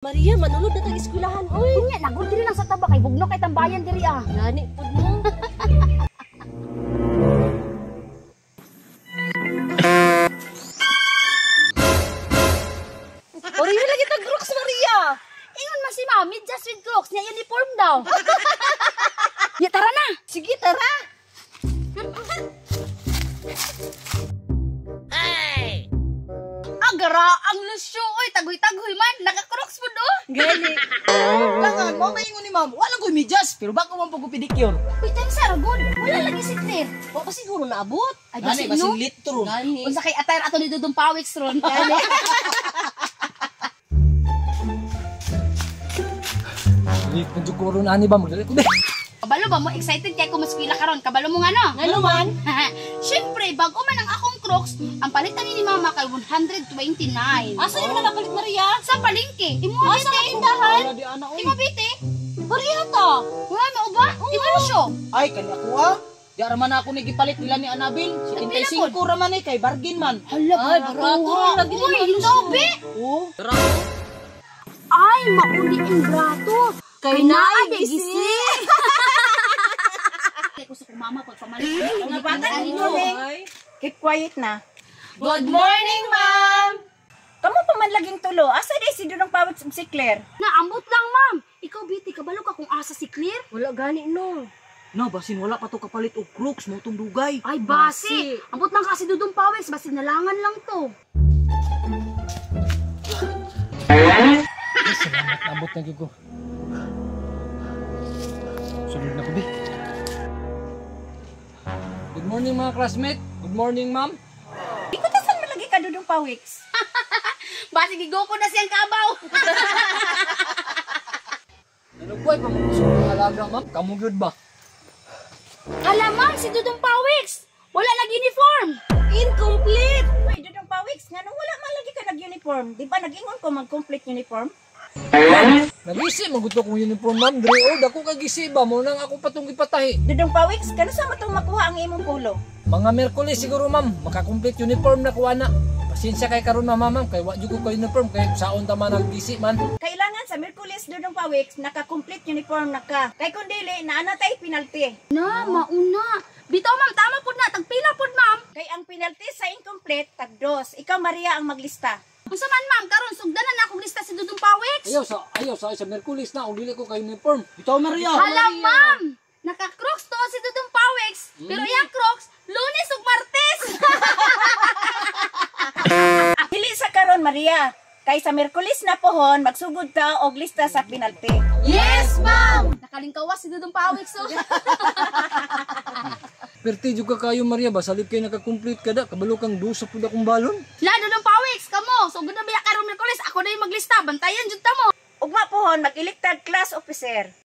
Maria, manulod na tag-eskwelahan, oy. Unya, nagod diri lang sa taba kay bugno kay tambayan diri ah. Gani pud mo. Ori lagi tag Crocs, Maria. Ingon man si Mami, just with Crocs niya uniform daw. Ya tara na. Sige, tara. Agara ang lusyo oy, tagoy-tagoy man, naka-Crocs mo do. Gani. Langan, mo maingon ni ma'am. Wala ko'y medyas, pero bako man pag-pedicure. Uy, tan sa ragod. Wala lagi si Claire. O pa siguro naabot. Ay, Gani, basi no. basing litro. Gani. Unsa kay attire ato ni Dudong Pawiks ron. Gani. Hindi ko siguro na ni ba magalit ko. Kabalo ba mo excited kay ko maspila karon? Kabalo mo nga no? Ano man? Syempre, bago man ang akong Crocs, ang palitan ni Mama kay 129. Asa ni mo na napalit, Maria? Sa palengke. Imo Asa na tindahan? Wala di ana oy. Imo biti. Maria ta. Wala mo ba? Imo lusyo. Ay, kani ako ah. Di araman ako ni gipalit nila ni Anabil. 75 raman eh kay bargain man. Hala, Ay, barato lagi Uy, ni hindobe. Oh, tara. Ay, mauli ang brato. Kay naay gisi. Kaya ko sa kong mama pagpamalit. Mga bata, good morning. Keep quiet na. Good morning, ma'am. Kamu pa man laging tulo. Asa di si Dudong Pawiks ug si Claire? Naambot lang, ma'am. Ikaw, Biti, kabalo ka kung asa si Claire? Wala gani no. No, basin wala pa to kapalit og Crocs mo tong dugay. Ay, basi. Ambot lang kasi Dudong Pawiks. Basi nalangan lang to. Abot na ko. Sunod na ko bi. Good morning mga classmate. Good morning ma'am. Ikaw tasan man lagi ka Dudong Pawiks? Basi gigo ko na siyang kabaw. Ano po ay pamagusto ng alaga ma'am? Kamu good ba? Hala, ma'am, si Dudong Pawiks. Wala lagi uniform. Incomplete. Uy, Dudong Pawiks, ngano wala man lagi ka nag-uniform? Di ba nag-ingon ko mag-complete uniform? Nagisi magusto kong uniform ma'am. Dre o dako kay gisi ba mo nang ako patong ipatahi. Dudong Pawiks, kano sa matong makuha ang imong pulo? Mga Merkulis siguro ma'am, maka-complete uniform na kuha na. Pasensya kay karon ma'am, kay wa jud ko ka uniform kay saon ta man naggisi man. Kailangan sa Merkulis Dudong Pawiks naka-complete uniform na ka. Kay kun dili naana tay penalty. Na, mauna. Bitaw, ma'am, tama po na. Tagpila po, ma'am. Kay ang penalty sa incomplete tag 2. Ikaw Maria ang maglista. Unsa man, ma'am, karon sugdanan na akong lista si Dudong Pawiks. Ayaw sa Merkulis na, ug dili ko kay uniform. Ito Maria. Hala, ma'am. Naka-Crocs to si Dudong Pawiks. Pero iyang Crocs, Lunes ug Martes. Dili sa karon Maria. Kay sa Merkulis na pohon magsugod ka og lista sa penalty. Yes, ma'am. Nakalingkawas si Dudong Pawiks. So. Perti jud ka kayo Maria, basalip kay naka-complete kada, kabalo kang dusa pud akong balon. La, Dudong Pawiks, kamo. Sugod na biya karon Merkulis. Ako na yung maglista. Bantayan jud ta mo. Ugma pohon mag-elected class officer.